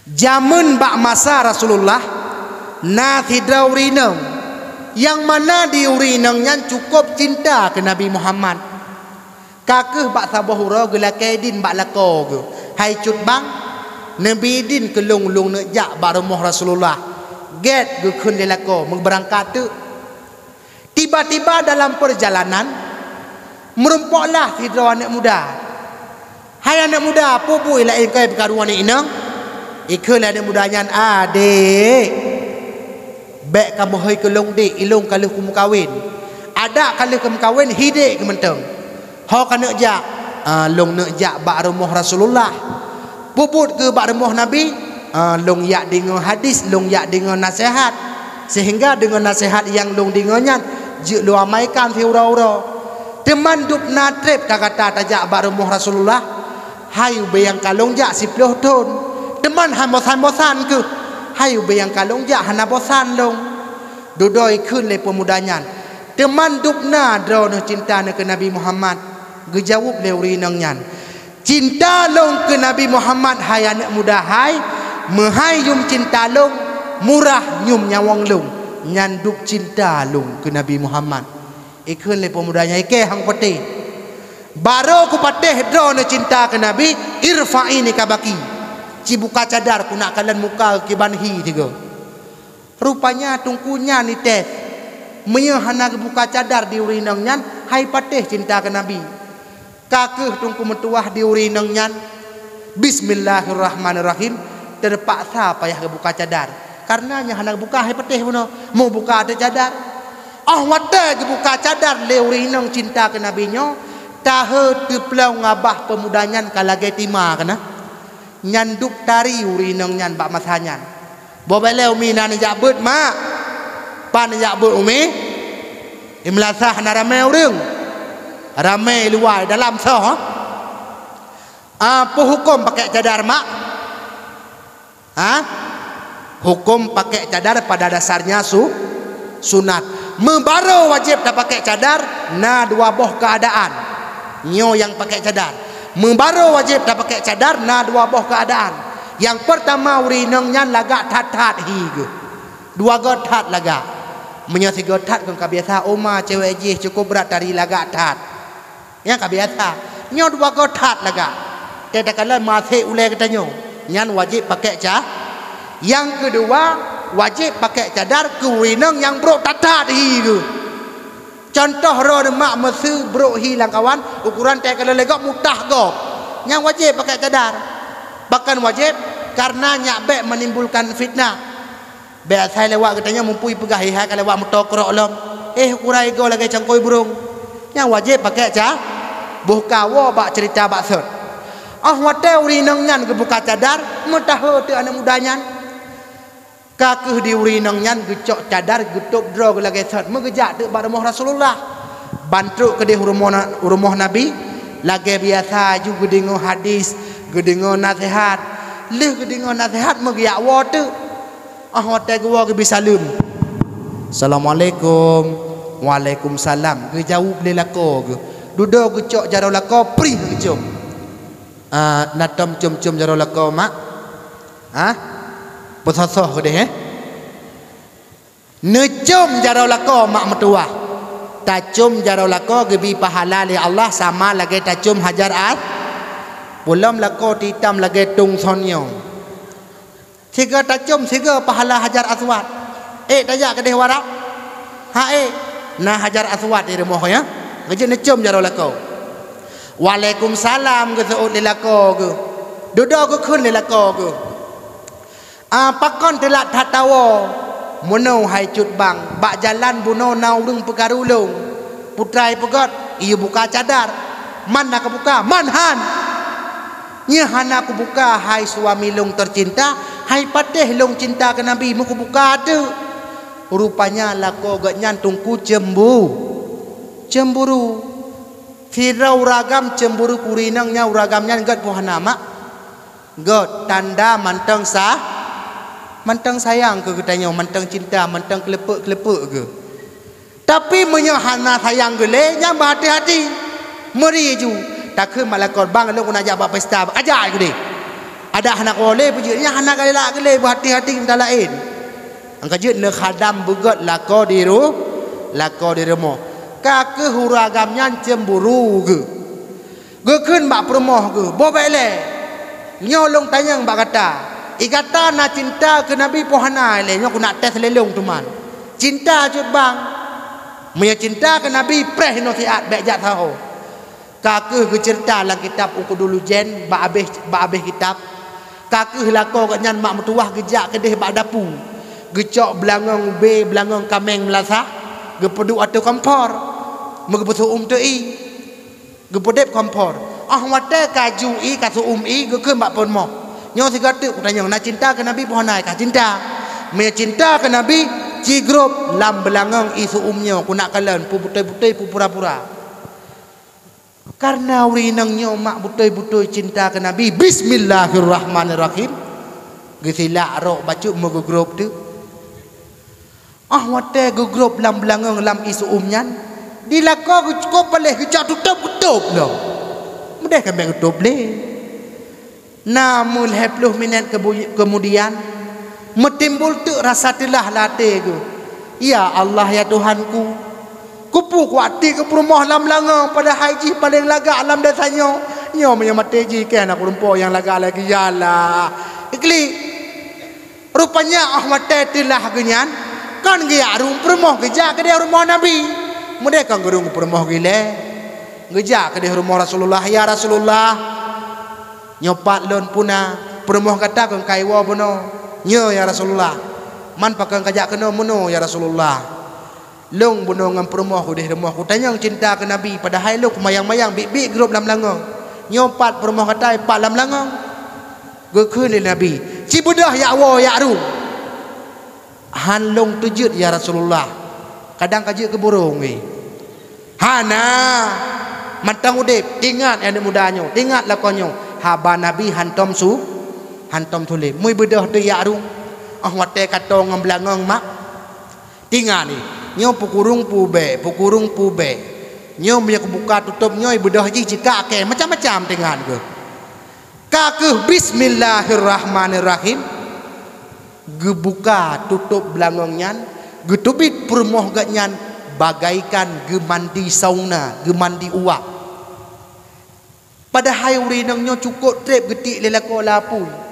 Jamun bak masa Rasulullah na thidrau rineng, yang mana di urineng yang cukup cinta ke Nabi Muhammad. Kakeh bak sabahura gelakai din bak lako ke hai cut bang Nabi din ke lung nak jak bak rumah Rasulullah get ke kun dia lako berangkat tu. Tiba-tiba dalam perjalanan merumpaklah thidrau anak muda. Hai anak muda, apa bui lah ingkai perkaruan ni inang? Ikalah anak muda nyan adik. Bek kamu hai ke long dik, ilung kalau kamu kawin. Ada kalau kamu kawin hidik ke menteng. Ho kana jak, long nak jak bak rumah Rasulullah. Puput ke bak rumah Nabi, long yak dengan hadis, long yak dengan nasihat. Sehingga dengan nasihat yang long dengannya, je lu amaikan fiura-ura. Teman dup natrip kata tajak bak rumah Rasulullah. Hayu bayang kalong jak 10 tahun. Teman bosan-bosan ke. Hayu bayang kalong jak hana bosan long. Dudoi kun le pemudanya. Teman dup na drone cinta ke Nabi Muhammad. Gejawab le urinang nyan. Cinta long ke Nabi Muhammad hai anak muda hai. Mehai yum cinta long murah nyum nyawang long. Nyan dup cinta long ke Nabi Muhammad. Ikun le pemudanya ike hang peti. Baru ku patih drone cinta ke Nabi, irfa'i ni kabaki. Cibuka cadar ku nak kalian muka ke banhi tiga. Rupanya tungkunya ni tes. Menyahana buka cadar di urinang nyan, hai patih cinta ke Nabi. Kakeh tungku metuah di urinang nyan. Bismillahirrahmanirrahim. Terpaksa payah buka cadar. Karena nyahana buka hai patih puno. Mau buka ada cadar. Wate buka cadar le urinang cinta ke Nabi nyo. Tahe teplau ngabah pemudanyan kalagai tima kena. Nyanduk tari urinang nyan bak masanyan. Bobeleu mina ni jabut mak. Pan ni jabut umi. Imlasah na ramai urang. Ramai luar dalam sah. Apa hukum pakai cadar mak? Hukum pakai cadar pada dasarnya sunat. Membaru wajib dah pakai cadar na dua boh keadaan. Nyo yang pakai cadar. Membaru wajib dah pakai cadar na dua boh keadaan. Yang pertama urinang nyan lagak tat-tat higa. Dua gotat lagak. Menyasi gotat kan kabiasa oma cewek jih cukup berat dari lagak tat. Yang kabiasa. Nyo dua gotat lagak. Tidak kala masih ulai katanya. Nyan wajib pakai cadar. Yang kedua wajib pakai cadar ke urinang yang bro tat-tat higa. Contoh roh mak mesu bro hilang kawan ukuran teh kalau legok mutah go. Yang wajib pakai cadar. Bahkan wajib karena nyabek menimbulkan fitnah. Biasa saya lewat katanya mumpui pegah hai kalau lewat mutokrak lom. Ukuran go lagi cangkoi burung. Yang wajib pakai cadar. Buka wo bak cerita bak sot. Wate urinang nyan ke buka cadar mutah tu anak mudanya. Kakeh di urinang nyan gecok cadar getup drog lagi sat megejak tu bar rumah Rasulullah. Bantu ke di rumah Nabi lagi biasa juga dengar hadis, dengar nasihat. Leh dengar nasihat megiak wa tu. Hotel gua ke bisalun. Assalamualaikum. Waalaikumsalam. Ke jawab le lako ke. Duduk gecok jaro lako pri gecok. Natam cum-cum jaro lako mak. Bersosoh ke dia Necum jarau lako mak metuah. Tacum jarau lako gebi pahala li Allah sama lagi tacum hajar Belum lako titam lagi tung sonyong. Siga tacum siga pahala hajar aswad. Tajak ke dia warak. Nah hajar aswad di rumah ya. Ngejek necum jarau lako. Waalaikumsalam ke seut li lako ke. Duduk ke kun li lako ke. Pakon telat hatawa mono hai cut bang bak jalan buno naurung pegarulung putrai pegot ia buka cadar man nak buka manhan nyahan aku buka hai suami long tercinta hai patih long cinta ke Nabi muku buka tu rupanya lako gak nyantungku cemburu firau ragam cemburu kurinangnya uragamnya gak pohana mak gak tanda mantang sah mantang sayang ke katanya, mantang cinta, mantang kelepek-kelepek ke. Tapi menyahana sayang gele, yang berhati-hati. Meri ju. Tak ke malah korban lu nak ajak buat pesta. Ajak ke dia. ada anak oleh pejutnya anak galak gele berhati-hati minta lain angka je ne khadam begot lako di rumah ka ke huragamnya cemburu ge keun bak perumoh ge bo baile nyolong tanyang bak kata ikata na cinta ke nabi pohana le nyo nak tes lelong tuman cinta cut bang Maya cinta ke Nabi preh no siat baik jat tahu. Kakeh ke cerita dalam kitab uku dulu jen ba habis kitab. Kakeh lako kat nyan mak mertuah gejak kedeh bak dapu. Gecok belangong be belangong kameng melasah. Gepedu atau kompor. Megepesu tu i. Gepedep kompor. Ah wate kaju i kasu i gekeun bak pon mo. Nyo sigatu tanya nak cinta ke Nabi pohonai ka cinta. Maya cinta ke Nabi Cigrop lam belangong isu umnya ku nak kalian pu butai-butai pu pura-pura. Karena urinangnya mak butai-butai cinta ke Nabi. Bismillahirrahmanirrahim. Gesila rok baca megugrop tu. Ah wate gugrop lam belangong lam isu umnya. Dilako ko peleh kecak tutup lo. Mudah kan bang tutup le. Namun 10 minit kemudian metimbul tu rasa telah latih ku. Ya Allah ya Tuhanku. Kupu kuati ke rumah lam langang pada haji paling lagak alam dasarnya. Nyo punya mati ji kan aku rumput yang lagak lagi yalah. Ikli. Rupanya Ahmad telah genyan kan dia rumah geja ke dia rumah Nabi. Mudah kan gerung rumah gile. Geja ke dia rumah Rasulullah ya Rasulullah. Nyopat lon puna rumah kata kan kaiwa bono. Nyo ya Rasulullah. Man pakang kajak kena meno ya Rasulullah. Long buno ngam perumah ku deh rumah ku tanyang cinta ke Nabi padahal lu mayang-mayang bik-bik grup lam langong. Nyopat perumah katai pak lam langong. Gekeun li Nabi. Cibudah ya Allah ya ru. Han long tujud ya Rasulullah. Kadang kajak ke burung we. Hana matang udip ingat yang mudanya. Ingat lakonyo. Haba Nabi hantom hantom tulip mui bedah tu ya ru ah wate kato ngam belangong mak tinggal ni nyo pukurung pu be nyo punya buka tutup nyo bedah ji jika ke macam-macam tinggal ke kakeh bismillahirrahmanirrahim gebuka tutup belangongnya getubit permoh gatnyan bagaikan gemandi sauna gemandi uap pada hai urinangnya cukup trip getik lelako lapun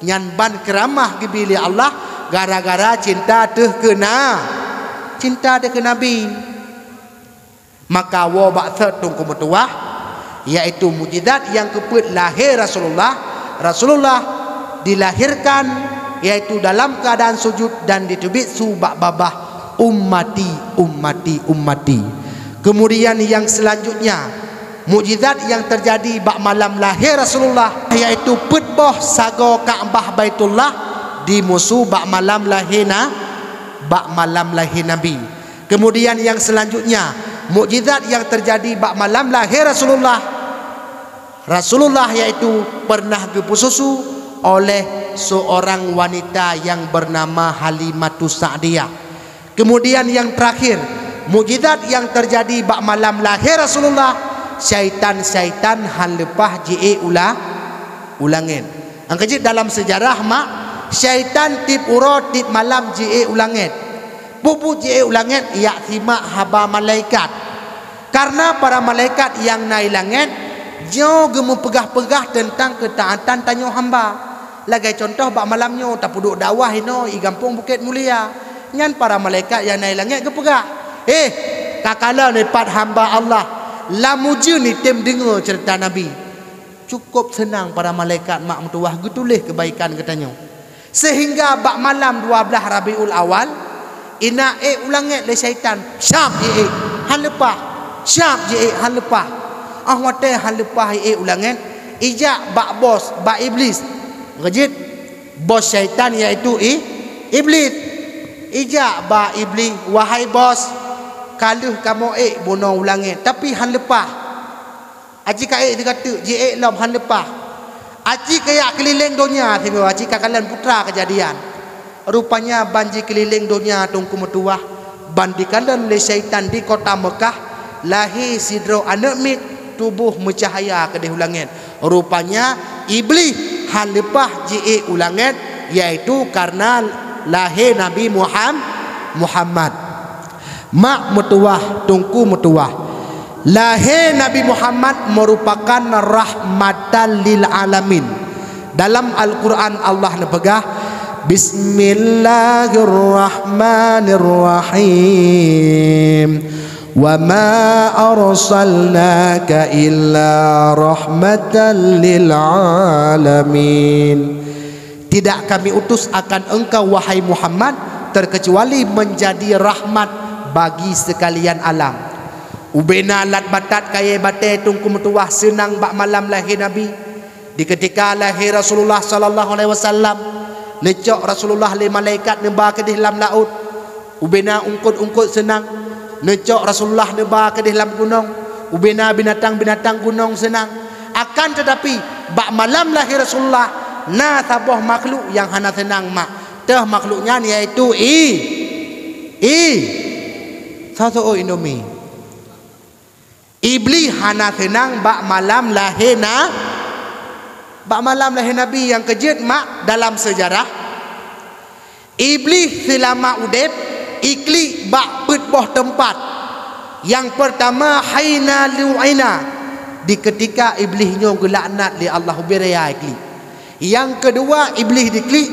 nyan ban keramah gebili Allah gara-gara cinta teh kena cinta teh ke Nabi maka wa ba'tha tungku metuah yaitu mujizat yang keput lahir Rasulullah dilahirkan yaitu dalam keadaan sujud dan ditubit subak babah ummati. Kemudian yang selanjutnya mukjizat yang terjadi bak malam lahir Rasulullah yaitu petboh sago Kaabah Baitullah di musuh bak malam lahir Nabi. Kemudian yang selanjutnya mukjizat yang terjadi bak malam lahir Rasulullah yaitu pernah dipususu oleh seorang wanita yang bernama Halimatus Sa'diyah. Kemudian yang terakhir mukjizat yang terjadi bak malam lahir Rasulullah syaitan han lepah je ulangin angkajit dalam sejarah mak syaitan tip uro tip malam je ulangin bubu je ulangin ya simak haba malaikat karena para malaikat yang naik langit jo gemu pegah-pegah tentang ketaatan tanyo hamba lagai contoh bak malamnyo tak puduk dakwah ino i Gampung Bukit Mulia nyan para malaikat yang naik langit gepegah kakala lepat hamba Allah lamuju ni tem dengar cerita Nabi cukup senang para malaikat mak mertuah getulih kebaikan katanya sehingga bak malam 12 Rabiul Awal ina ulangit le syaitan syab je han lepah syab je han lepah ah wate han lepah ulangit ijak bak bos bak iblis ngejit bos syaitan iaitu iblis ijak bak iblis wahai bos kaluh kamu bono ulangit tapi han lepah aji ka dia kata je lam han lepah aji kaya keliling dunia tengok aji kakalan putra kejadian rupanya banji keliling dunia tungku metuah bandikalan le syaitan di kota Mekah lahir sidro anak mit tubuh mencahaya ke di ulangit rupanya iblis hal lepah je ulangan iaitu karena lahir Nabi Muhammad. Mak mutuah tungku mutuah. Lahir Nabi Muhammad merupakan rahmatan lil alamin. Dalam Al-Quran Allah nepegah Bismillahirrahmanirrahim. Wa ma arsalnaka illa rahmatan lil alamin. Tidak kami utus akan engkau wahai Muhammad terkecuali menjadi rahmat bagi sekalian alam. Ubena lat batat kaya batai tungku metuah senang bak malam lahir Nabi. Di ketika lahir Rasulullah sallallahu alaihi wasallam, necok Rasulullah le malaikat neba ke dalam laut. Ubena ungkut-ungkut senang. Necok Rasulullah neba ke dalam gunung. Ubena binatang-binatang gunung senang. Akan tetapi bak malam lahir Rasulullah na tabuh makhluk yang hana senang mak. Teh makhluknya iaitu satu Indomie. Iblis hana senang bak malam lahir Nabi yang kejut mak dalam sejarah. Iblis selama udep ikli bak petboh tempat. Yang pertama haina lu'ina, di ketika iblisnya gelaknat li Allah biraya ikli. Yang kedua iblis dikli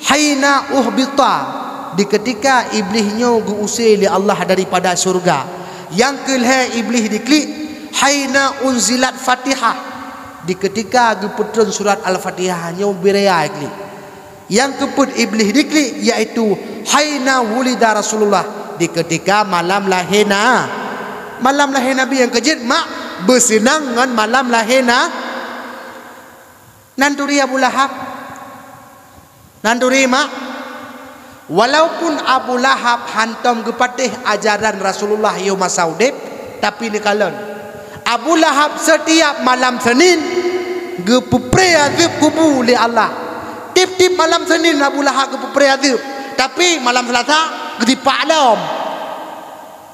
haina uhbita, di ketika iblisnya diusir li Allah daripada surga. Yang kelih iblis diklik haina unzilat Fatihah, di ketika geputun surat Al-Fatihah nya biraya ikli. Yang keput iblis diklik iaitu haina wulida Rasulullah, di ketika malam lahir Nabi yang kejut mak bersenang dengan malam lahir nanturi Abu Lahab. Nanturi mak, walaupun Abu Lahab hantam gepatih ajaran Rasulullah yo masa udip, tapi nikalan Abu Lahab setiap malam Senin gepupre azab kubu li Allah. Tip-tip malam Senin Abu Lahab gepupre azab, tapi malam Selasa gedipak dom.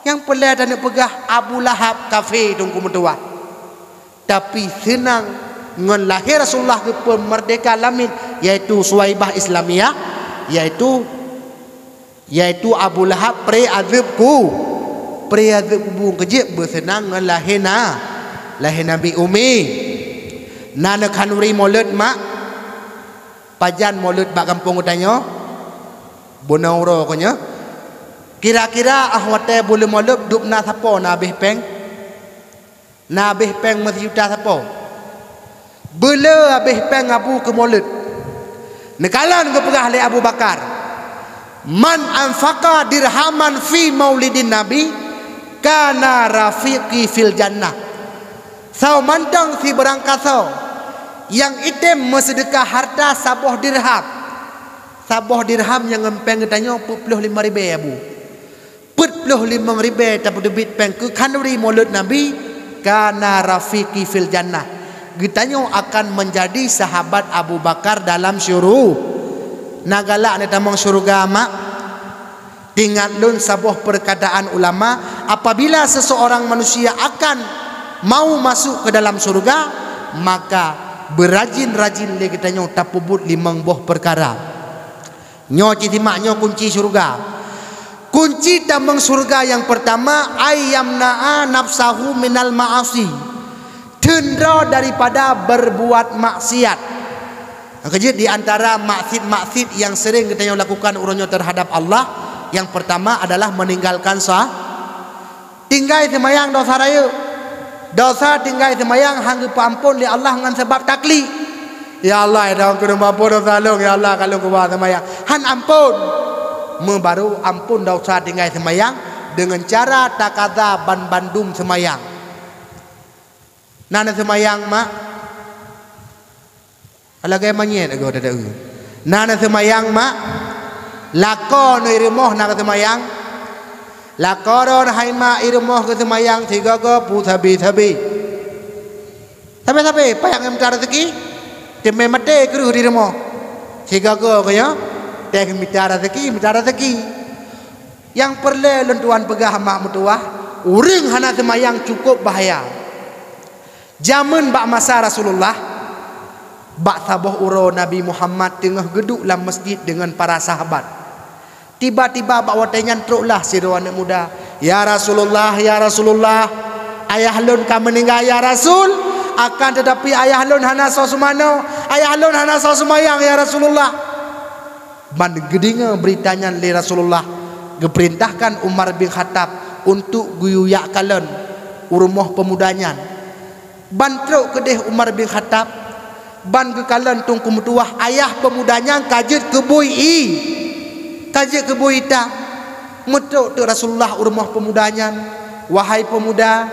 Yang pelai dan pegah Abu Lahab kafe tunggu mentua. Tapi senang ngan lahir Rasulullah ke merdeka alamin, yaitu Suwaibah Islamiyah, yaitu Abu Lahab pre-azab kubu kejip bersenang dengan lahir Nabi Umi. Nana kanuri maulud mak pajan maulud bak kampung utanya bonauro konya. Kira-kira ahwate boleh maulud dupna siapa nabih peng masyuta siapa bela abih peng abu ke maulud nekalan ke pegah li Abu Bakar. Man anfaqa dirhaman fi maulidin Nabi kana rafiqi fil jannah. Sau mantang si berangkasa yang item mesedekah harta sabuh dirham yang ngempeng tanya 45,000 abu 45,000 tapi debit peng ke kanuri maulud Nabi kana rafiqi fil jannah. Gitanyo akan menjadi sahabat Abu Bakar dalam nagalak ni tamang syurga mak. Ingat lun sabuh perkataan ulama, apabila seseorang manusia akan mau masuk ke dalam surga, maka berajin-rajin le kita nyo tapubut 5 buah perkara. Nyo citimak nyo kunci surga. Kunci tamang surga yang pertama ayyamna'a nafsahu minal ma'asi. Tendra daripada berbuat maksiat. Kejut di antara maksiat yang sering kita lakukan urunnya terhadap Allah, yang pertama adalah meninggalkan tinggal semayang dosa raya. Dosa tinggal semayang hangga ampun li Allah dengan sebab takli. Ya Allah, ya Allah, kena ampun dosa long. Ya Allah, kalau kau buat semayang han ampun. Membaru ampun dosa tinggal semayang dengan cara takada bandum semayang. Nana semayang mak alagay manyet ago dada. Nana semayang mak lako no irmoh na semayang lako ron haima irmoh ke semayang tiga go pu sabi payang emtar rezeki teme mate kru irmoh tiga go kaya teh mitara rezeki yang perle lentuan pegah mak mutuah uring hana semayang cukup bahaya. Zaman bak masa Rasulullah Bak sabah uro Nabi Muhammad tengah geduk dalam masjid dengan para sahabat. Tiba-tiba bak watanya teruklah si anak muda. Ya Rasulullah, ya Rasulullah, ayah lun ka meninggal ya Rasul. Akan tetapi ayah lun hana sosumano, ayah lun hana sosumayang ya Rasulullah. Man gedinga beritanya li Rasulullah, geperintahkan Umar bin Khattab untuk guyuyak kalen urmoh pemudanya. Ban truk kedeh Umar bin Khattab, ban ke kalen tung kumutuah ayah pemudanya kajit kebui i, kajit kebui ta. Metruk tu Rasulullah urmoh pemudanya. Wahai pemuda,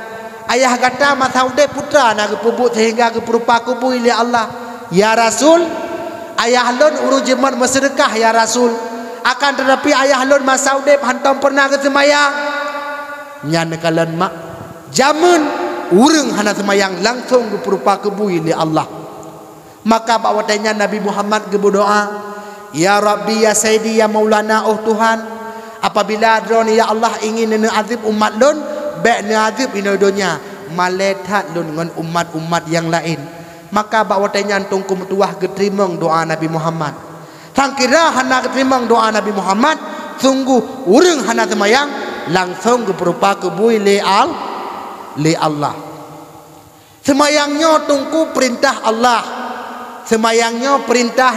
ayah kata mataude putra nak kepubut sehingga keperupa kubui li Allah. Ya Rasul, ayah lun uru jemat bersedekah ya Rasul. Akan tetapi ayah lun masaude hantam pernah ke semayang. Nyan kalian mak jamun urang hana semayang langsung keperupa kubui li Allah. Maka bawatanya Nabi Muhammad berdoa, ya Rabbi ya Sayyidi ya Maulana, oh Tuhan, apabila drone ya Allah ingin azib umat lun, baik azib ino dunia maletat lun dengan umat-umat yang lain. Maka bawatanya antung kumtuah getrimang doa Nabi Muhammad. Sangkira hana getrimang doa Nabi Muhammad, sungguh urang hana semayang langsung keperupa kubui li Allah. Semayangnya tungku perintah Allah, semayangnya perintah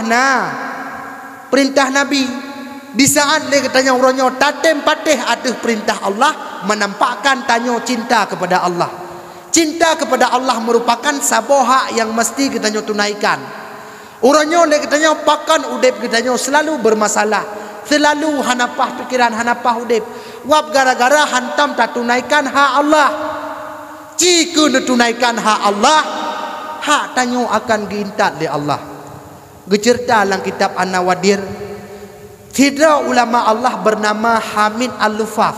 Nabi. Di saat dia katanya orangnya tatem patih atas perintah Allah, menampakkan tanya cinta kepada Allah. Cinta kepada Allah merupakan saboha yang mesti katanya tunaikan. Orangnya dia katanya pakan udep katanya selalu bermasalah, selalu hanapah pikiran, hanapah udep. Wab gara-gara hantam tak tunaikan hak Allah. Jika tunaikan hak Allah, hak tanya akan gintat oleh Allah. Gecerta dalam kitab An-Nawadir, sidra ulama Allah bernama Hamid Al-Lufaf.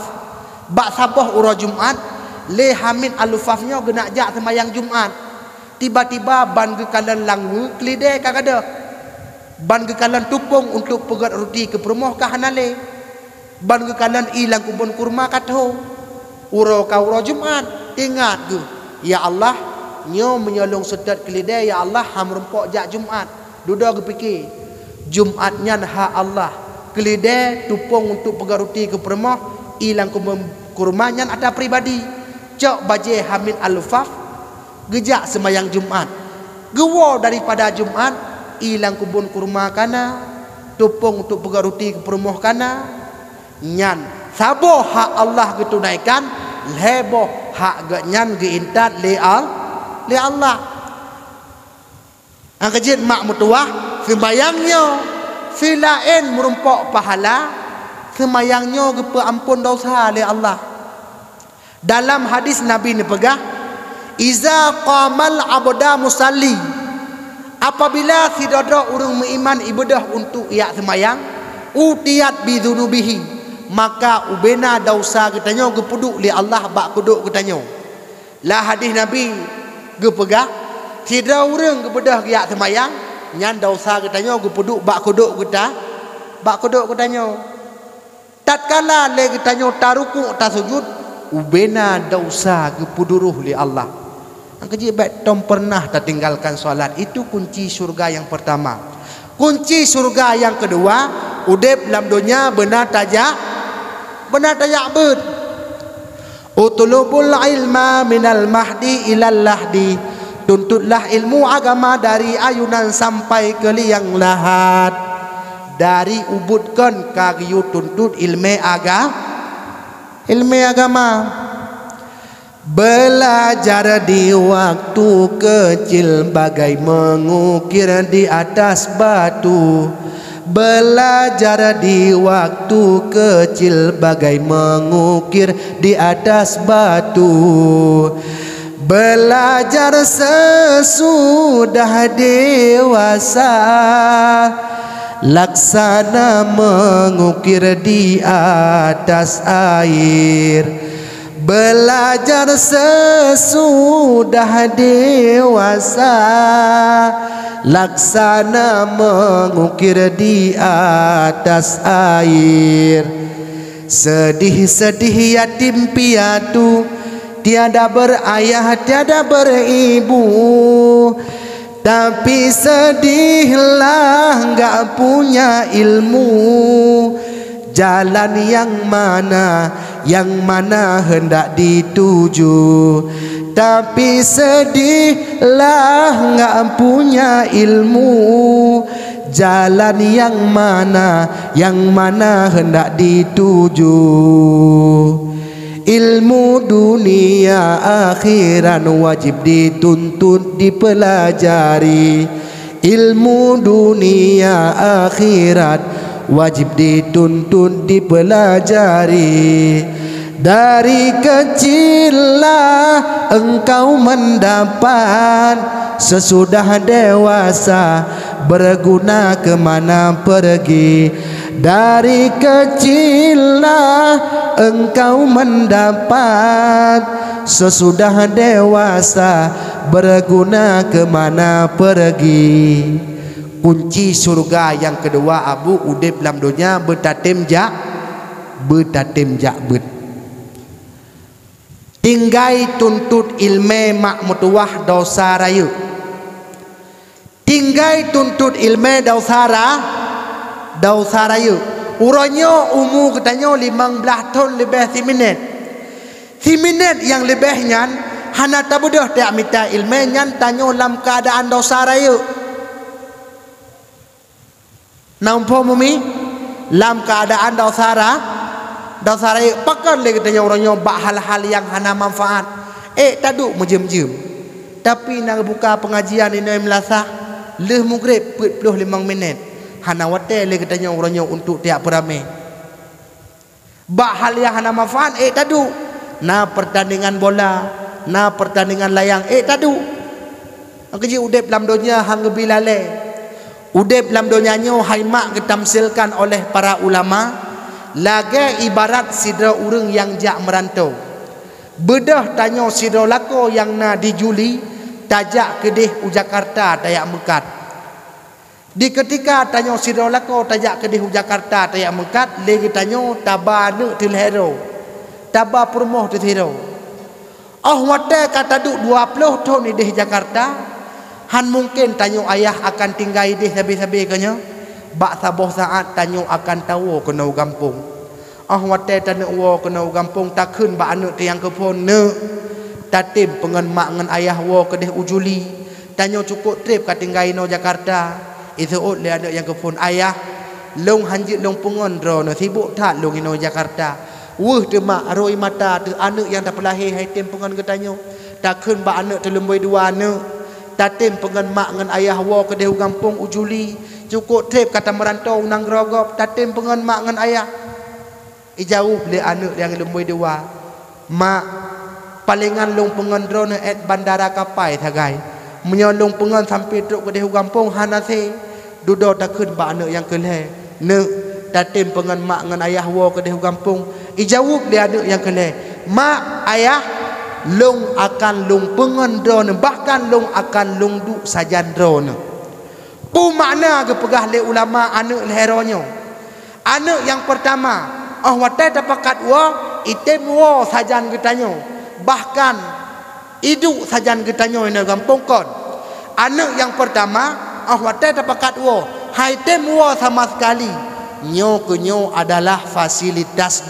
Bak sabah ura Jumat, le Hamid Al-Lufafnya genak jak semayang Jumat. Tiba-tiba ban gekalan langu kelide kagada. Ban gekalan tupung untuk pegat roti ke perumah kahanale. Ban gekalan ilang kubun kurma katho. Ura ka ura Jumat. Ingat ke, ya Allah, nyo menyolong sedat kelide, ya Allah ham rempok jak Jumat. Duda ke fikir, Jumatnya hak Allah. Kelide tupung untuk pegat roti ke perumah, ilang kubun kurmanya ada pribadi. Cok baje Hamid Al-Lufaf gejak semayang Jumat. Gewa daripada Jumat, ilang kubun kurma kana, tupung untuk pegat roti ke perumah kana. Nyan sabo hak Allah getunaikan, leboh hak ganyan geintat li Allah. Ang kejit mak mutuah sembayangnya silain merumpok pahala, sembayangnya gepe ampun dosa li Allah. Dalam hadis Nabi ni pegah, iza qamal abda musalli, apabila si dada urang beriman ibadah untuk ia sembayang, utiyat bidzunubihi, maka ubena dosa katanya gepuduk li Allah bak kuduk katanya. Lah hadis Nabi gepegah sidra urang gebedah ya semayang nyan dosa katanya gepuduk bak kuduk katanya. Tatkala le katanya taruku tasujud, ubena dosa gepuduruh li Allah. Angkaji baik tom pernah tertinggalkan solat, itu kunci surga yang pertama. Kunci surga yang kedua, udep dalam dunia benar tajak ber. Utulubul ilma minal mahdi ilal lahdi, tuntutlah ilmu agama dari ayunan sampai ke liang lahat. Dari ubudkan kagiu tuntut ilmu agama. Belajar di waktu kecil bagai mengukir di atas batu. Belajar di waktu kecil bagai mengukir di atas batu. Belajar sesudah dewasa, laksana mengukir di atas air. Belajar sesudah dewasa, laksana mengukir di atas air. Sedih-sedih yatim piatu, tiada berayah tiada beribu, Tapi sedihlah enggak punya ilmu, jalan yang mana hendak dituju. Tapi sedihlah enggak punya ilmu, jalan yang mana hendak dituju. Ilmu dunia akhiran wajib dituntut dipelajari. Ilmu dunia akhirat wajib dituntut dipelajari. Dari kecillah engkau mendapat, sesudah dewasa berguna kemana pergi. Dari kecillah engkau mendapat, sesudah dewasa berguna kemana pergi. Kunci surga yang kedua abu udip dalam dunia betatim jak bet. Tinggai tuntut ilme mak mutuah dosa rayu. Tinggai tuntut ilme dosa rayu. Uranyo umur katanya 15 tahun lebih 3 minit. 3 minit yang lebihnya hana tabudah tak minta ilmu nyan tanyo dalam keadaan dosa rayu. Nampak mumi dalam keadaan dosa rayu. Pakan lagi katanya uranyo bak hal-hal yang hana manfaat. Taduk mejem-jem. Tapi nak buka pengajian ini melasah leh maghrib 45 minit. Hana wate le katanya orangnya untuk tiap beramai. Bak hal yang hana manfaat tadu. Na pertandingan bola, na pertandingan layang tadu. Angkeji udep dalam dunia hang gebilale. Udep dalam dunianya haimak ditamsilkan oleh para ulama lagi ibarat sidra urang yang jak merantau. Bedah tanya sidra lako yang na dijuli tajak kedih u Jakarta tayak mekat. Di ketika tanya sidra lako tajak kedih u Jakarta tayak mekat, lagi tanya tabah ne til hero. Tabah permoh til hero. Wate kata duk 20 tahun di Jakarta, han mungkin tanya ayah akan tinggal di sabi-sabi kanya. Bak saboh saat tanya akan tahu kena gampung. Wate tanya wo kena gampung takun bak anak tiang kepon ne. Tatim pengen mak ngan ayah wo kedih ujuli. Tanya cukup trip kat tinggal no Jakarta. Itu le anak yang kepon ayah long hanjit long pengon ro no sibuk tak long ino Jakarta. De mak roi mata tu anak yang tak pelahir hai tem pengen ketanyo. Takun bak anak terlemboi dua anak. Tatim pengen mak ngan ayah wo kedih gampung ujuli. Cukup trip kata merantau nang grogop. Tatim pengen mak ngan ayah. Jauh le anak yang lemboi dua. Mak palingan long pengen drone at bandara kapai thagai. Menyolong pengen sampai truk kedih gampung hanase. Dudo takun ba anak yang keleh. Ne tatim pengen mak ngan ayah wo kedih gampung. Jawab dia anak yang keleh. Mak ayah long akan long pengen drone, bahkan long akan long duk sajan drone. Pu makna ke pegah le ulama anak leheronyo. Anak yang pertama, wate tapakat wo item wo sajan getanyo. Bahkan iduk sajan getanyo ina gampung kon. Anak yang pertama wate tapakat wo hai tem wo sama sekali. Nyo kenyo adalah fasilitas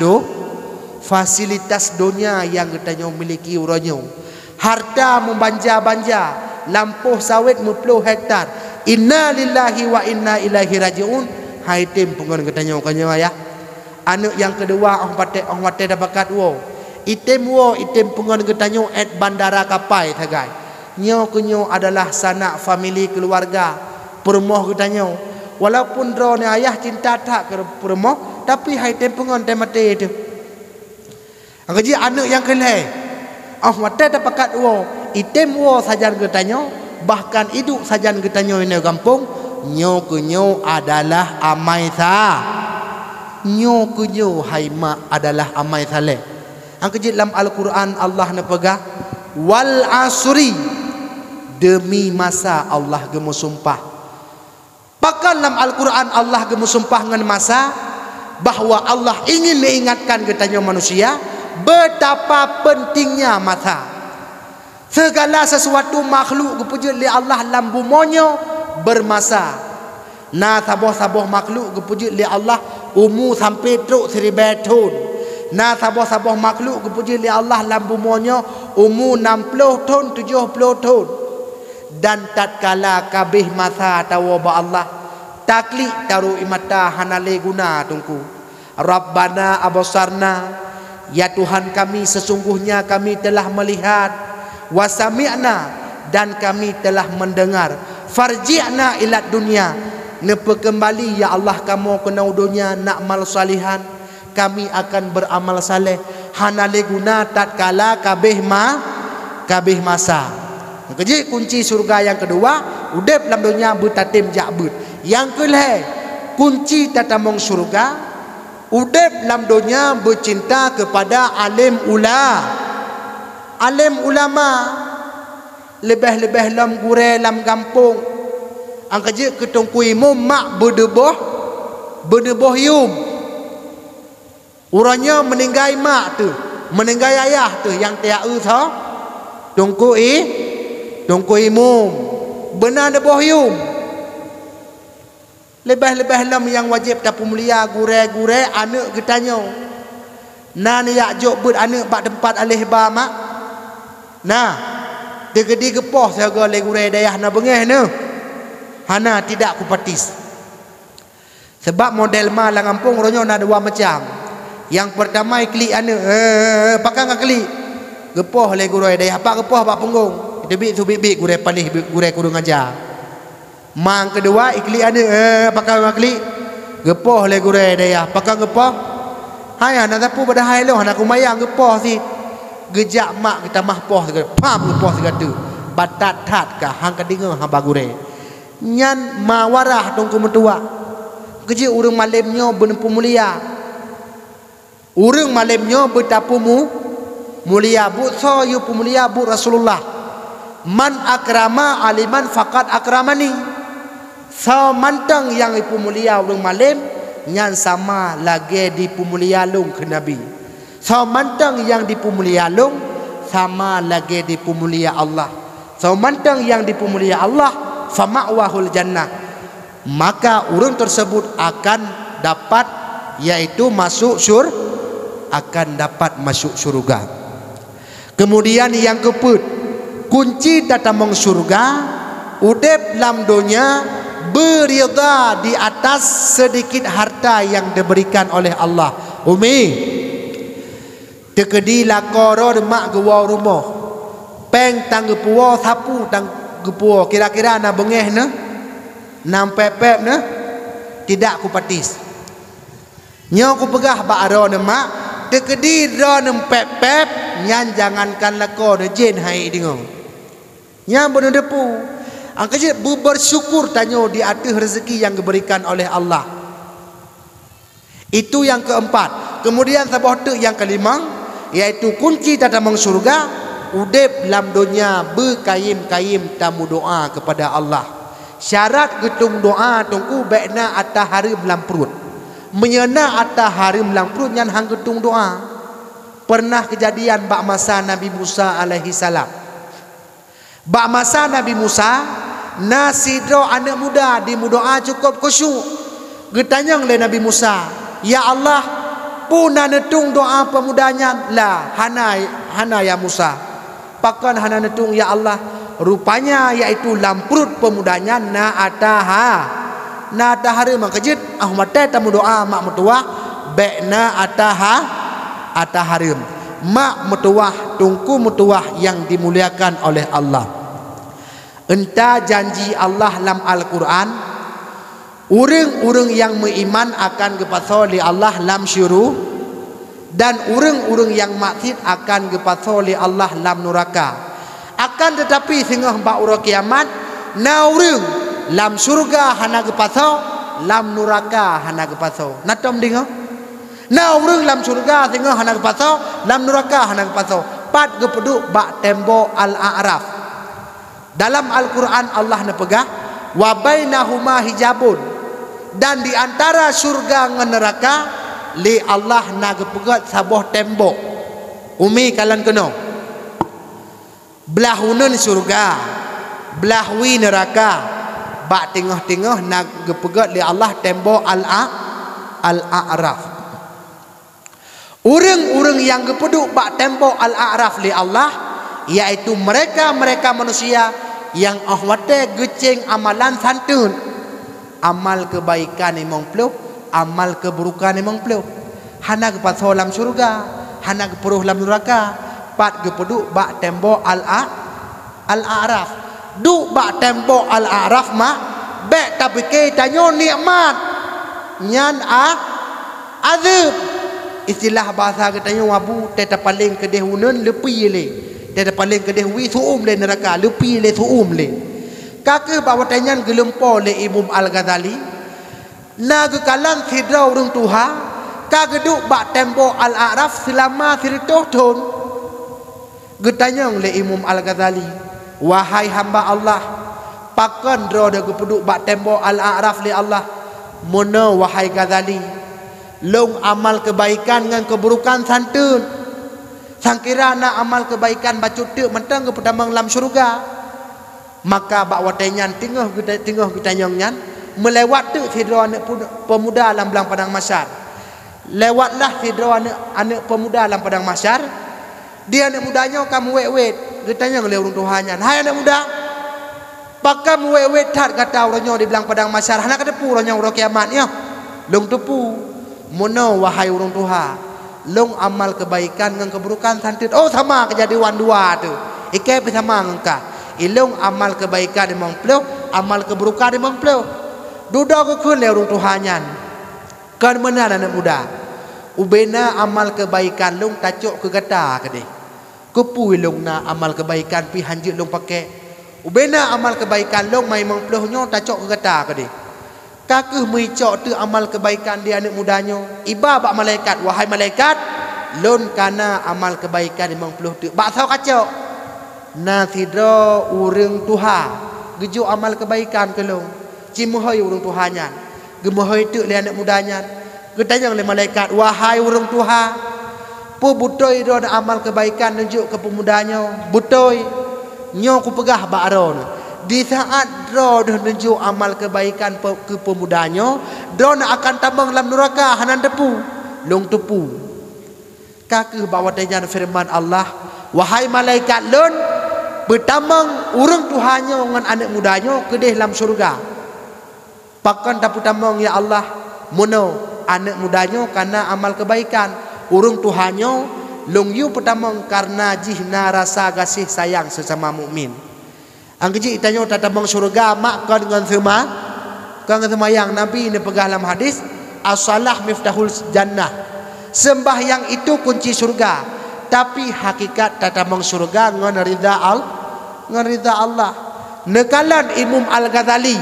dunia yang getanyo miliki uranyo. Harta membanja-banja, lampuh sawit 10 hektar. Inna lillahi wa inna ilaihi rajiun. Hai tem pengen getanyo kanyo ya. Anak yang kedua wate tapakat wo item pengen getanyo at bandara kapai thagai. Nyo kenyo adalah sanak family keluarga. Permoh getanyo. Walaupun drone ayah cinta tak ke permoh, tapi hai tem pengen tem mati itu. Angkaji anak yang keleh. Wate tapakat wo item wo sajan getanyo, bahkan iduk sajan getanyo ini gampung. Nyo kenyo adalah amai sa. Nyo kenyo hai mak adalah amai saleh. Angkaji dalam Al-Quran Allah na pegah wal asri, demi masa Allah gemu sumpah. Bahkan dalam Al-Quran Allah gemu sumpah dengan masa bahwa Allah ingin mengingatkan kepada manusia betapa pentingnya masa. Segala sesuatu makhluk gepujut li Allah lam bumonyo bermasa. Na saboh-saboh makhluk gepujut li Allah umu sampai truk 1000 tahun. Na saboh-saboh makhluk gepujut li Allah lam bumonyo umu 60 tahun 70 tahun. Dan tatkala kabeh masa tawa Allah taklik taru imata hanale guna tungku. Rabbana abasarna, ya Tuhan kami sesungguhnya kami telah melihat, wasami'na dan kami telah mendengar, farji'na ila dunia, nepa kembali ya Allah kamu ke dunia nak amal salihan, kami akan beramal saleh hanale guna tatkala kabeh masa. Keji kunci surga yang kedua, udep dalam dunia bertatim ja'bud. Yang kelih kunci tatamong surga, udep dalam dunia bercinta kepada alim ulama, lebih-lebih lam gure lam kampung angkaje ketongkui mu mak berdeboh yum. Uranya meninggai mak tu, meninggai ayah tu yang tiak tho tongkui mum benar deboh yum. Lebih-lebih lam yang wajib tapu mulia gure-gure anak getanyo. Nan yak jok bud anak bak tempat alih ba mak. Nah, digedi gepoh saga le gure dayah na bengeh ne. Hana tidak kupatis. Sebab model ma lang kampung ronyo na dua macam. Yang pertama ikli anak pakang kali. Gepoh le gure dayah pak gepoh pak punggung. Debik tu bibik gure palih gure kurung ajar. Mang kedua ikli anak pakang kali. Gepoh le gure dayah pakang gepoh. Hai anak tapu pada hai lo anak kumayang gepoh si. Gejak mak kita mahpoh segala pam gepoh segala tu batat tat ka hang kadinga hang bagure nyan mawarah tongku mentua keji urang malemnyo benempu mulia urang malemnyo betapu mulia bu so yu pemulia bu Rasulullah man akrama aliman faqad akramani so mantang yang ipu mulia urang malem nyan sama lagi di pemulia lung ke Nabi. So mantang yang dipemulia long sama lagi dipemulia Allah. So mantang yang dipemulia Allah fa ma'wahul jannah. Maka orang tersebut akan dapat yaitu masuk akan dapat masuk surga. Kemudian yang keempat, kunci tatamong surga udep lam dunia beridha di atas sedikit harta yang diberikan oleh Allah. Umi tekedi lakoro mak gewa rumah peng tang gepuo sapu tang gepuo kira-kira na bengeh ne nam pep ne tidak kupatis nyo ku pegah ba aro ne mak tekedi ro ne pep nyan jangankan lako ne jen hai dingo nya bener depu angkaje bersyukur tanyo di atas rezeki yang diberikan oleh Allah. Itu yang keempat. Kemudian sabah tu yang kelima yaitu kunci tatamong surga udep lam dunia berkaim-kaim tamu doa kepada Allah. Syarat getung doa tungku baikna atas harim lam perut menyena atas harim lam perut nyan hang getung doa. Pernah kejadian bak masa Nabi Musa alaihi salam. Bak masa Nabi Musa nasidro anak muda di doa cukup khusyuk. Getanyang le Nabi Musa, ya Allah puna netung doa pemudanya lah hana ya Musa pakan hana netung ya Allah rupanya yaitu lamprut pemudanya na atahari makajid ahmate tamu doa mak metuah bekna ataharim mak metuah tungku metuah yang dimuliakan oleh Allah. Entah janji Allah dalam Al-Quran urang-urang yang beriman akan kepada Allah lam syuruh dan urang-urang yang maksiat akan kepada Allah lam neraka. Akan tetapi sehingga bak ura kiamat na urang lam surga hana kepada lam neraka hana kepada. Natom dengar? Na urang lam surga sehingga hana kepada lam neraka hana kepada. Pat gepeduk bak tembok Al-A'raf. Dalam Al-Quran Allah nepegah wa bainahuma hijabun. Dan di antara surga dengan neraka li Allah nak pegat sebuah tembok. Umi kalian kena belah hunun surga, belah wi neraka, bak tengah-tengah nak gepegat li Allah tembok al-a'raf. Orang-orang yang gepeduk bak tembok al-a'raf li Allah, iaitu mereka manusia yang ahwate geceng amalan santun, amal kebaikan imong peluk, amal keburukan imong peluk. Hana gepatho lam surga, hana geperuh lam neraka, pat gepeduk bak tembok al-a'raf. Duk bak tembok al-a'raf mak bek tapi ke tanyo nikmat nyan azab. Istilah bahasa katanya wabu teta paling kedeh hunun lepi le, teta paling kedeh wi suum le neraka lepi le suum le. Kake bawa tanyan gelempo le Imam Al-Ghazali na gekalan sidra urang tuha ka geduk bak tembok al-a'raf selama 100 tahun. Getanyang le Imam Al-Ghazali, wahai hamba Allah, pakan dro de gepeduk bak tembok al-a'raf le Allah. Mono wahai Ghazali, long amal kebaikan dengan keburukan santun. Sangkira nak amal kebaikan bacut tek mentang ke pertamang lam syurga. Maka bak watenyan tengah getanyang nyan melewat tek sidra anak pemuda dalam belang padang masyar. Lewatlah sidra anak pemuda dalam padang masyar. Dia anak mudanya kamu wet getanyang le urang Tuhannya. Hai anak muda, pakam wet tat kata orangnya di belang padang masyar. Hana ketepu orangnya urang kiamatnya. Long tepu. Mono wahai urang Tuhan, long amal kebaikan dengan keburukan santun. Oh sama kejadian dua tu. Ike sama ngka. Ilong amal kebaikan imong peluk, amal keburukan imong peluk. Duda ke kun le urang Tuhan nyan. Kan mana anak muda. Ubena amal kebaikan long tacuk ke gata ke deh. Kepui long na amal kebaikan pi hanjut long pakai. Ubena amal kebaikan long mai imong peluknya tacuk ke gata ke deh. Kakeh meicok tu amal kebaikan dia anak mudanya. Iba bak malaikat, wahai malaikat, lon kana amal kebaikan 50 tu. Bak sao kacau. Na sidra urang Tuhan gejuk amal kebaikan ke long. Cimuhoi urang Tuhannya. Gemohoi tu le anak mudanya. Getanyang le malaikat, wahai urang Tuhan, pu butoi ro amal kebaikan nunjuk ke pemudanya. Butoi nyo ku pegah bak ron. Di saat ro dah nunjuk amal kebaikan ke pemudanya, ro nak akan tambang dalam neraka hanan tepu, long tepu. Kakeh bawa dengan firman Allah, wahai malaikat lon, bertambang urang Tuhannya dengan anak mudanya ke dalam surga. Pakan tapu tambang ya Allah, mono anak mudanya karena amal kebaikan, urang Tuhannya long yu pertambang karena jihna rasa kasih sayang sesama mukmin. Ang kecil tanya tatabang surga mak kan dengan semayang Nabi ini pegah dalam hadis as-salah miftahul jannah. Sembahyang itu kunci surga. Tapi hakikat tatabang surga dengan ridha Allah. Nekalan Imam Al-Ghazali,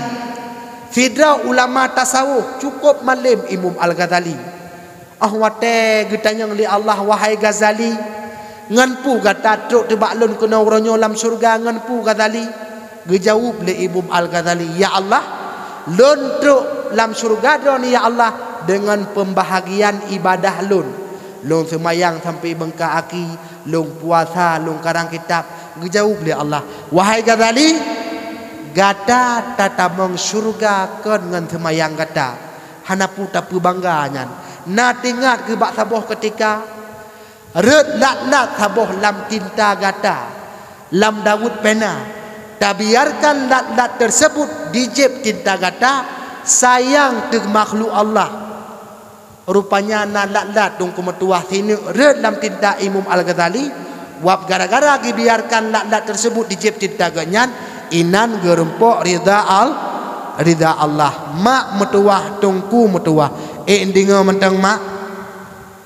fidra ulama tasawuf cukup malim Imam Al-Ghazali. Ahwate getanyang li Allah, wahai Ghazali, nganpu kata truk tebak lun kena orangnya dalam surga nganpu Ghazali. Gejawab le Imam Al-Ghazali, ya Allah, lun truk dalam surga don ya Allah dengan pembahagian ibadah lun. Lun semayang sampai bengkak aki, lun puasa, lun karang kitab. Gejawab le Allah, wahai Ghazali, gata tatamong surga kon dengan semayang gata. Hanapu tapu bangganya. Na tingat ke bak saboh ketika red lat saboh lam tinta gata, lam Dawud pena. Tak biarkan lat-lat tersebut dijep tinta gata sayang ke makhluk Allah. Rupanya na lat-lat dong kemetuah sini red dalam tinta Imam Al-Ghazali. Wap gara-gara dibiarkan lat-lat tersebut dijep tinta ganyan inan gerempok ridha Allah. Mak metuah tungku metuah. Endinga mentang mak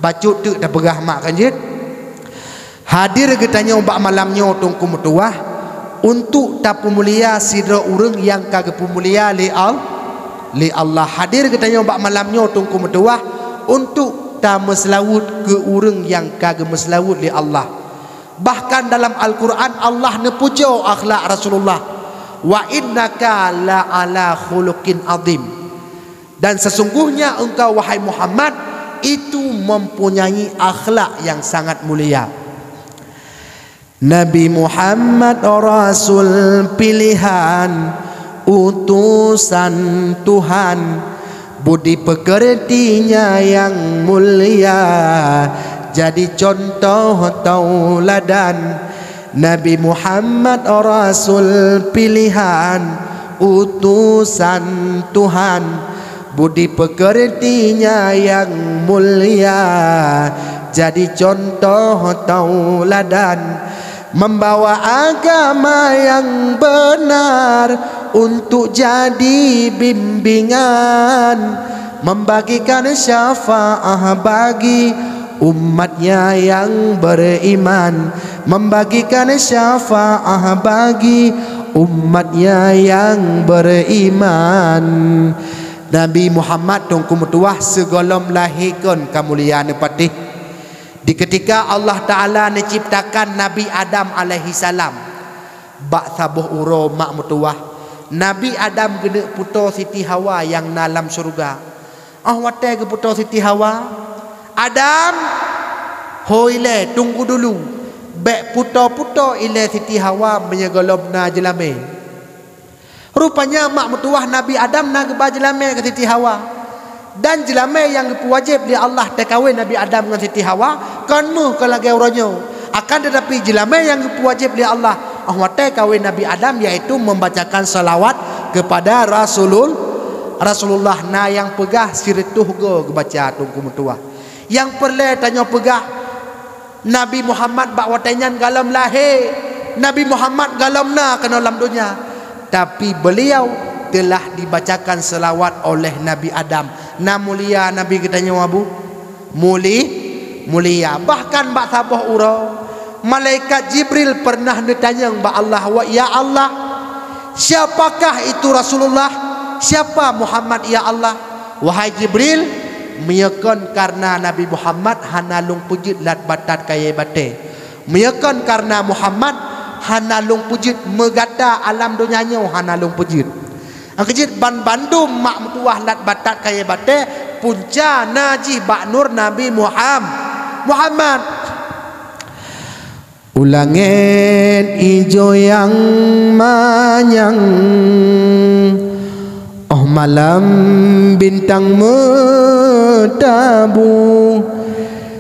bacut tu dah pegah mak kanjit. Hadir getanya ubak malamnya tungku metuah. Untuk tak pemulia sidra urang yang kagak pemulia li Allah. Hadir katanya bak malamnya tungku metuah untuk tak meselawut ke urang yang kagak meselawut li Allah. Bahkan dalam Al-Quran Allah nepuja akhlak Rasulullah, wa innaka la ala khuluqin azim. Dan sesungguhnya engkau wahai Muhammad itu mempunyai akhlak yang sangat mulia. Nabi Muhammad Rasul pilihan, utusan Tuhan, budi pekertinya yang mulia, jadi contoh tauladan. Nabi Muhammad Rasul pilihan, utusan Tuhan, budi pekertinya yang mulia, jadi contoh tauladan. Membawa agama yang benar untuk jadi bimbingan, membagikan syafaat bagi umatnya yang beriman, membagikan syafaat bagi umatnya yang beriman. Nabi Muhammad tungku mutuah segolom lahirkan kemuliaan patih. Di ketika Allah Ta'ala menciptakan Nabi Adam alaihi salam, bak sabuh uro mak mutuah, Nabi Adam gede puto Siti Hawa yang dalam surga. Wate ke puto Siti Hawa, Adam hoile tunggu dulu, bek puto-puto ile Siti Hawa menyegolobna jelame. Rupanya mak mutuah Nabi Adam na geba jelame ke Siti Hawa. Dan jelame yang wajib di Allah tekawin Nabi Adam dengan Siti Hawa kanmu kalau gauronyo. Akan tetapi jelame yang wajib di Allah tekawin Nabi Adam, yaitu membacakan salawat kepada Rasulullah na yang pegah sirituh go baca tunggu mutuah. Yang perlu tanya pegah Nabi Muhammad bak watanyan galam lahir, Nabi Muhammad galamna ke dalam dunia, tapi beliau telah dibacakan selawat oleh Nabi Adam. Na mulia Nabi kita nyawabu mulia. Bahkan bak sabah uro, malaikat Jibril pernah ditanya bak Allah, wa ya Allah, siapakah itu Rasulullah? Siapa Muhammad ya Allah? Wahai Jibril, meyakan karena Nabi Muhammad hanalung pujit lat batat kaya bate. Meyakan karena Muhammad hanalung pujit megata alam dunianya hanalung pujit. Angkejit ban bandum mak mutuah lat batat kaya bate punca najih bak nur Nabi Muhammad. Ulangin ijo yang manyang, malam bintang metabu,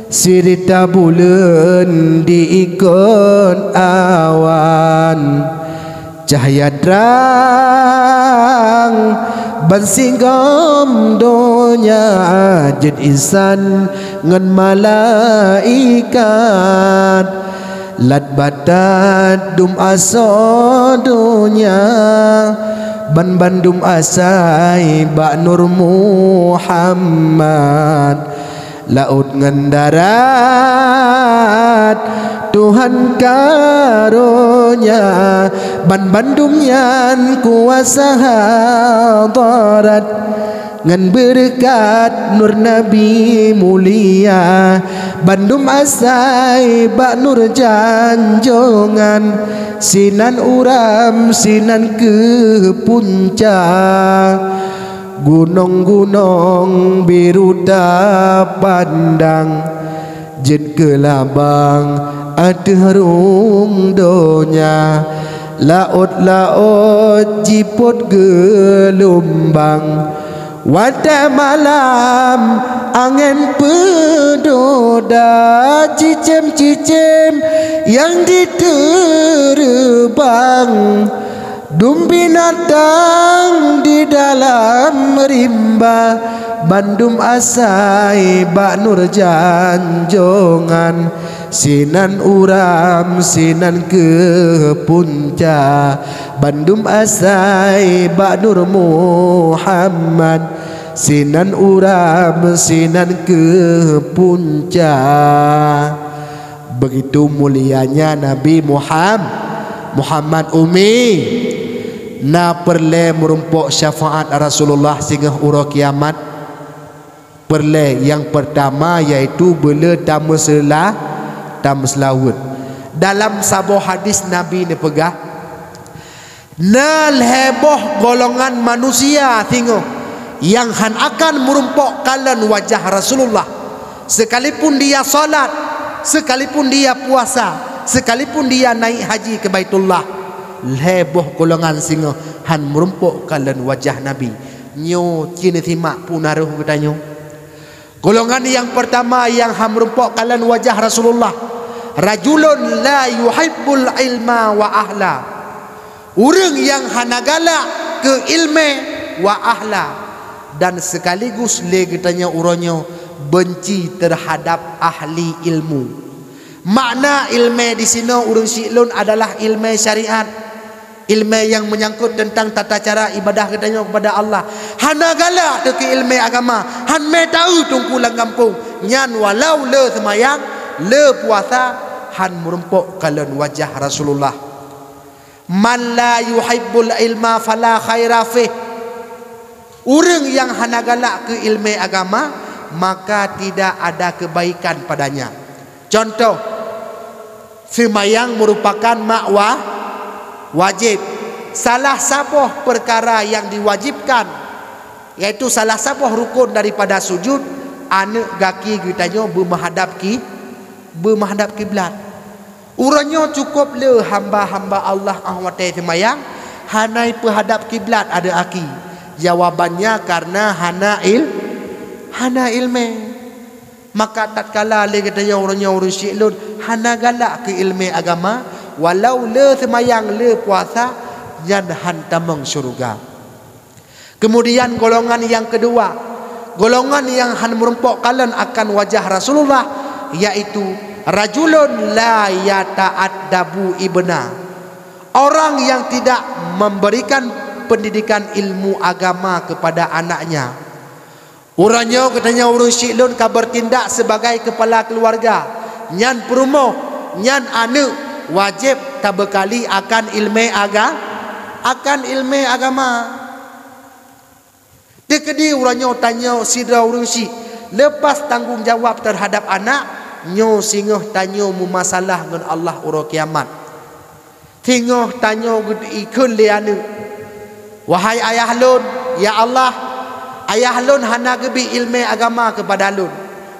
sirita bulan diikut awan, cahaya terang bansinggam donya jid insan ngan malaikat, lat batat dum asa donya ban bandum asai bak nur Muhammad, laut ngan darat Tuhan karunia, ban bandum yan kuasa hadarat, ngan berkat nur Nabi mulia, bandum asai bak nur janjongan, sinan uram sinan ke puncak, gunung-gunung biru tak pandang, jid kelabang ada harung donya, laut-laut jiput gelombang, wadah malam angin pedoda, cicem-cicem yang diterbang, dum binatang di dalam rimba, bandum asai bak nur janjongan, sinan uram sinan ke punca, bandum asai bak nur Muhammad, sinan uram sinan ke punca. Begitu mulianya Nabi Muhammad Umi na perle merumpuk syafaat Rasulullah sehingga ura kiamat. Perle yang pertama yaitu bela tamu selawat. Dalam sebuah hadis Nabi ni pegah, nal heboh golongan manusia tengok yang han akan merumpuk kalan wajah Rasulullah, sekalipun dia salat, sekalipun dia puasa, sekalipun dia naik haji ke Baitullah, leboh golongan singa han merumpuk kalan wajah Nabi. Nyo cina simak punaruh katanya. Golongan yang pertama yang han merumpuk kalan wajah Rasulullah, rajulun la yuhibbul ilma wa ahla. Orang yang hanagala ke ilmu wa ahla, dan sekaligus le katanya orangnya benci terhadap ahli ilmu. Makna ilmu di sini urang Syi'lun adalah ilmu syariat, ilmu yang menyangkut tentang tata cara ibadah katanya kepada Allah. Hana galak ke ilmu agama, han me tahu tungkulang kampung nyan walau le semayang le puasa han merumpuk kalan wajah Rasulullah. Man la yuhibbul ilma fala khaira fih. Orang yang hana galak ke ilmu agama, maka tidak ada kebaikan padanya. Contoh, semayang merupakan makwah wajib. Salah satu perkara yang diwajibkan, yaitu salah satu rukun daripada sujud, anak gaki kitanya bermenghadap kiblat. Urangnya cukup le hamba-hamba Allah ahwate semayang hanai penghadap kiblat ada aki. Jawabannya karena hana ilmu. Maka tatkala le katanya orangnya urang Syi'lun hana galak ke ilmu agama, walau le semayang le puasa jan han tamang syurga. Kemudian golongan yang kedua, golongan yang han merumpuk kalan akan wajah Rasulullah, yaitu rajulun la yata'addabu ibna. Orang yang tidak memberikan pendidikan ilmu agama kepada anaknya. Orangnya katanya urang Syi'lun ka bertindak sebagai kepala keluarga, nyan perumah, nyan anak wajib tabekali akan ilmu agama. Dekedi urangnya tanya sidra urang Syi', lepas tanggungjawab terhadap anak, nyo singoh tanya mu masalah dengan Allah ura kiamat. Singoh tanya gud ikun lianu. Wahai ayah lun, ya Allah, ayah lun hana gebi ilmu agama kepada lun.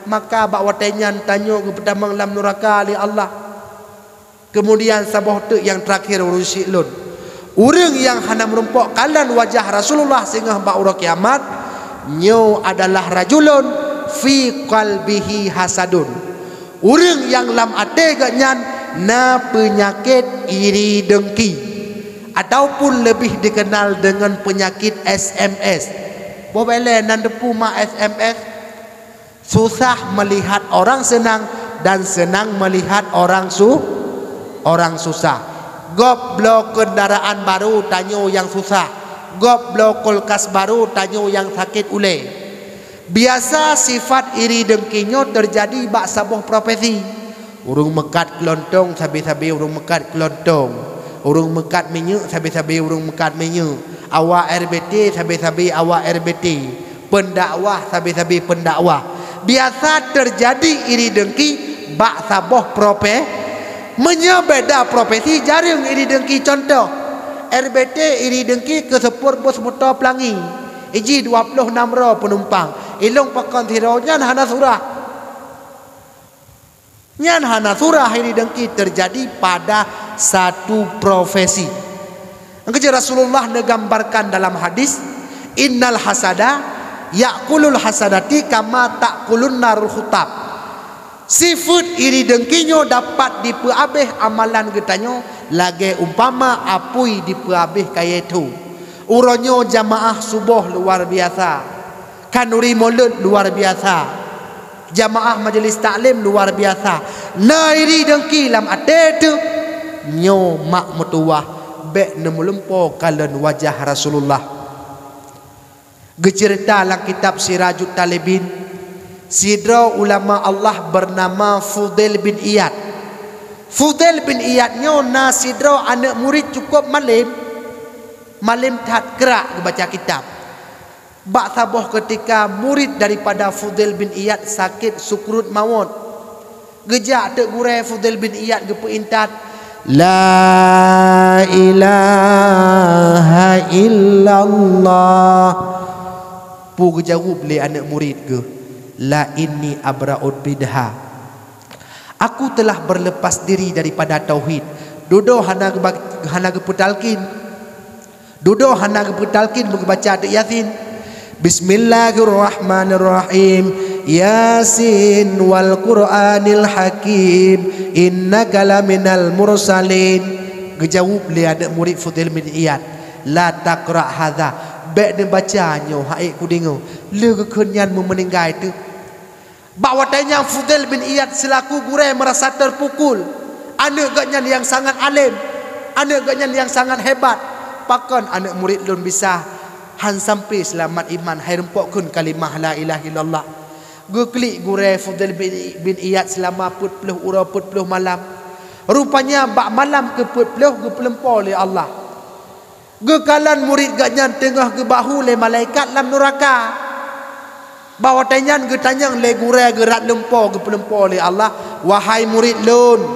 Maka bak watenyan tanya kepada manglam neraka li Allah. Kemudian sabah tu yang terakhir urang Syi'lun, orang yang hana merumpuk kalan wajah Rasulullah sehingga bak ura kiamat, nyo adalah rajulun fi qalbihi hasadun. Orang yang lam ate ganyan na penyakit iri dengki, ataupun lebih dikenal dengan penyakit SMS. Boleh nan depu ma SMS, susah melihat orang senang dan senang melihat orang susah. Goblok kendaraan baru tanyo yang susah, goblok kulkas baru tanyo yang sakit ule. Biasa sifat iri dengkinya terjadi bak sabuh profesi. Urung mekat kelontong sabi-sabi urung mekat kelontong, urung mekat minyak sabi-sabi urung mekat minyak, awak RBT sabi-sabi awak RBT, pendakwah sabi-sabi pendakwah. Biasa terjadi iri dengki bak sabuh menyebeda profesi jaring iri dengki. Contoh, RBT iri dengki ke sepur bos motor Pelangi, iji 26 roh penumpang, ilung pakon thiro nyan hana surah. Nyan hana surah iri dengki terjadi pada satu profesi. Angka Rasulullah negambarkan dalam hadis, innal hasada yakulul hasadati kama takulun narul khutab. Sifat iri dengkinyo dapat dipeabeh amalan getanyo lagi umpama apui dipeabeh kaya itu. Uronyo jamaah subuh luar biasa, kanuri maulud luar biasa, jamaah majlis taklim luar biasa. Na iri dengki lam ate tu nyo mak mutuah be nemelempo kalan wajah Rasulullah. Gecerita dalam kitab Sirajut Talibin, sidra ulama Allah bernama Fudail bin Iyad. Fudail bin Iyad nyo na sidra anak murid cukup malim tat kerak baca kitab. Bak saboh ketika murid daripada Fudail bin Iyad sakit sukrut maut, gejak tek gurai Fudail bin Iyad gepeintat la ilaha illallah. Pu gejawab le anak murid ke, la inni abra'ud bidha. Aku telah berlepas diri daripada tauhid. Duduk hana geputalkin. Duduk hana geputalkin baca ayat Yasin. Bismillahirrahmanirrahim. Yasin wal Qur'anil Hakim innaka laminal mursalin. Gejawab li ada murid Fudail bin Iyad, la taqra hadza, baik dia bacanya haik ku dengar le kekenyan meninggal itu. Bawatanya Fudail bin Iyad selaku guru merasa terpukul. Anak ganyan yang sangat alim, anak ganyan yang sangat hebat. Pakan anak murid lun bisa han sampai selamat iman hai rempokkeun kalimah la ilaha illallah. Geklik gure Fudail bin Iyad selama 40 ura 40 malam. Rupanya bak malam ke 40 ge pelempar oleh Allah. Gekalan murid ganyan tengah ke bahu le malaikat lam neraka. Bawa tanyan ge tanyang le gure gerat lempar ge pelempar oleh Allah. Wahai murid lun,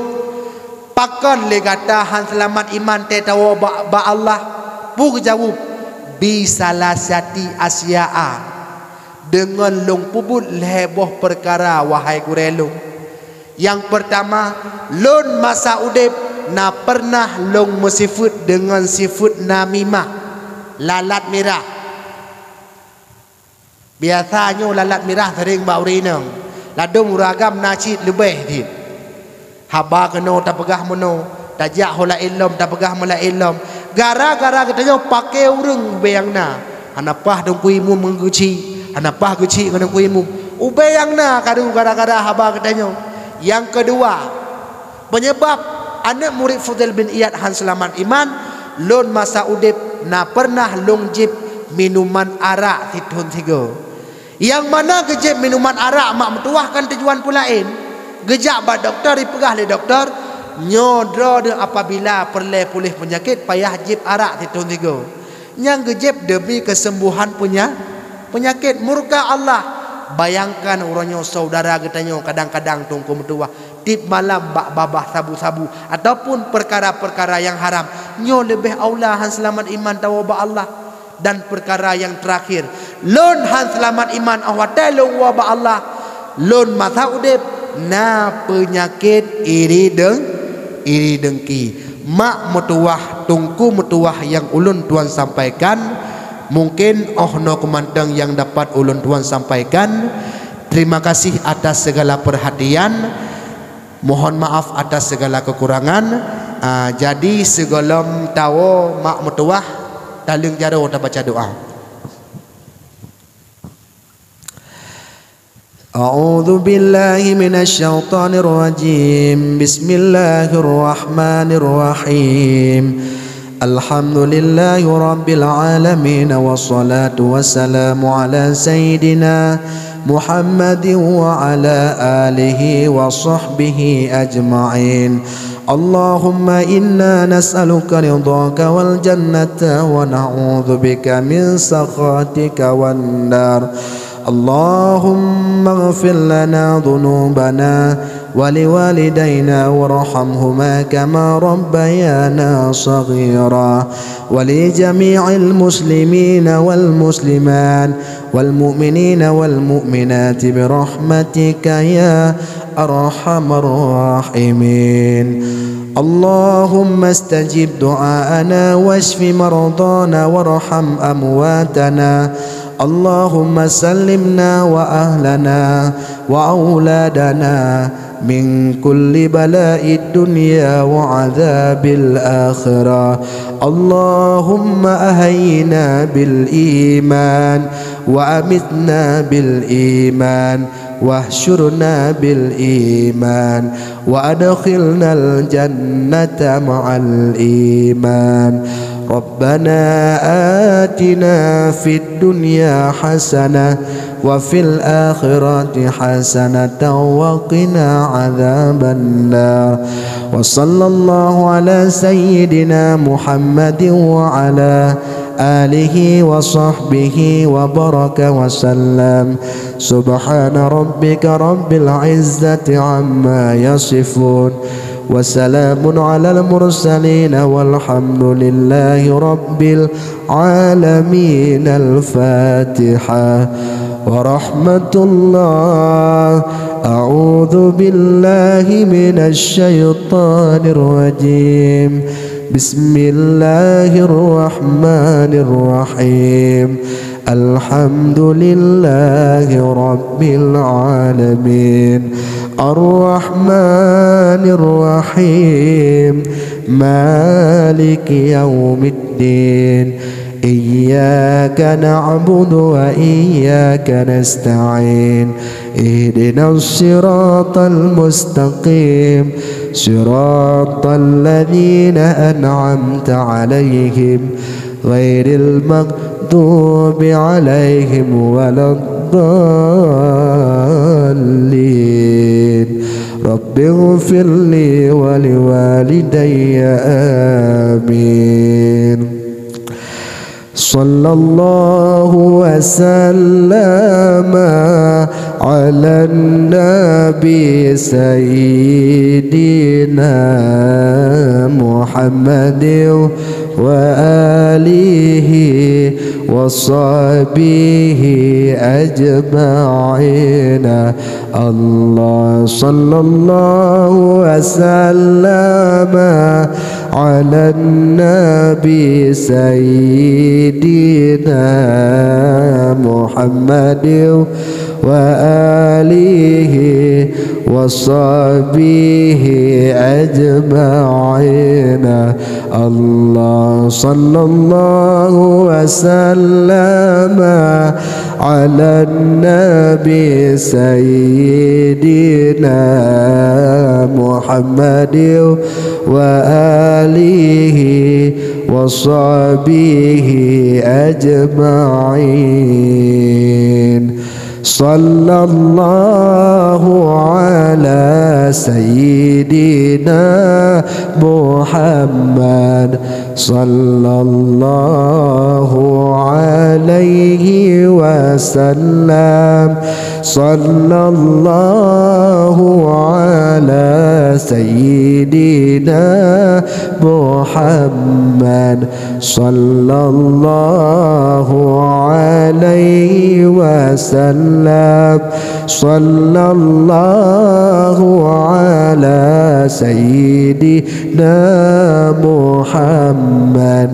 pakan le gata han selamat iman te tawa ba Allah. Bu jawab bi salasati asya'a, dengan long pubut leboh perkara wahai gurelung. Yang pertama, lon masa udip na pernah long mesifut dengan sifut namimah, lalat mirah. Biasanya lalat mirah sering baurinang ladung ragam nacid lebih dit. Haba kena tak pegah meno, tajak hola ilm tak pegah mala ilm. Gara-gara katanya pakai urang bayangna. Anapah dong kuimu mengguci. Anapah guci kena kuimu. Ubayang na kadang gara-gara haba katanya. Yang kedua, penyebab anak murid Fudail bin Iyad han selamat iman, lon masa udip na pernah longjib minuman arak titun tiga. Yang mana gejib minuman arak mak metuahkan tujuan pulain. Gejak bak doktor dipegah le doktor, nyodro de apabila perle pulih penyakit payah jib arak titun tiga. Yang gejib demi kesembuhan punya penyakit. Murka Allah. Bayangkan orangnya saudara katanya kadang-kadang tungku metua tip malam bak babah sabu-sabu ataupun perkara-perkara yang haram. Nyo lebih aula han selamat iman tawa Allah. Dan perkara yang terakhir, lon han selamat iman awatelo wa ba Allah. Lon masa udip na penyakit iri dengki. Mak metuah tungku metuah yang ulun tuan sampaikan. Mungkin no kemandang yang dapat ulun tuan sampaikan. Terima kasih atas segala perhatian. Mohon maaf atas segala kekurangan. Jadi sebelum tahu mak metuah daling jaro kita baca doa. A'udzu billahi minasy syaithanir rajim. Bismillahirrahmanirrahim. Alhamdulillahi rabbil alamin wassalatu wassalamu ala sayyidina Muhammadin wa ala alihi wa sahbihi ajma'in. Allahumma inna nas'aluka ridhaka wal jannata wa na'udzu bika min sakhatika wan nar. Allahumma ighfir lana dhunubana wa liwalidayna warhamhuma kama rabbayana saghira wa li jami'il muslimina wal muslimat wal mu'minina wal mu'minat bi rahmatika ya arhamar rahimin. Allahumma istajib du'aana washfi maradana warham amwatana. Allahumma sallimna wa ahlana wa auladana min kulli bala'id dunya wa adzabil akhirah. Allahumma ahyina bil iman wa amitna bil iman wahsyurna bil iman wa adkhilnal jannata ma'al iman. Rabbana atina fid dunya hasanah wa fil akhirati hasanatan wa qina adzaban nar. Wa sallallahu ala sayyidina Muhammadin wa ala alihi wa sahbihi wa baraka wa sallam. Subhana rabbika rabbil izzati amma yasifun وسلام على المرسلين والحمد لله رب العالمين. الفاتحة. ورحمة الله. أعوذ بالله من الشيطان الرجيم. بسم الله الرحمن الرحيم. الحمد لله رب العالمين. الرحمن الرحيم. مالك يوم الدين. إياك نعبد وإياك نستعين. اهدنا الصراط المستقيم. صراط الذين أنعمت عليهم غير المغضوب عليهم ولا الضالين. رب اغفر لي ولوالدي. آمين. صلى الله وسلم على النبي سيدنا محمد وآله وصحبه أجمعين. الله صلى الله وسلم على النبي سيدنا محمد وآله وصحبه أجمعين. الله صلى الله وسلم على النبي سيدنا محمد وآله وصحبه أجمعين. صلى الله على سيدنا محمد. صلى الله عليه وسلم. صلى الله على سيدنا محمد. صلى الله عليه وسلم. صلى الله على سيدنا محمد.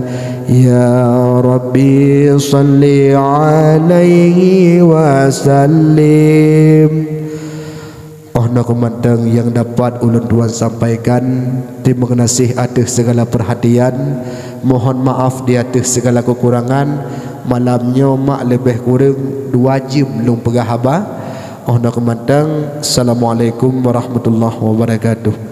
يا ربي صل عليه وسلم. Kumandang yang dapat ulun tuan sampaikan, terima kasih atas segala perhatian. Mohon maaf di atas segala kekurangan. Malamnya mak lebih kurang 2 jam belum pegah haba. Kumandang. Assalamualaikum warahmatullahi wabarakatuh.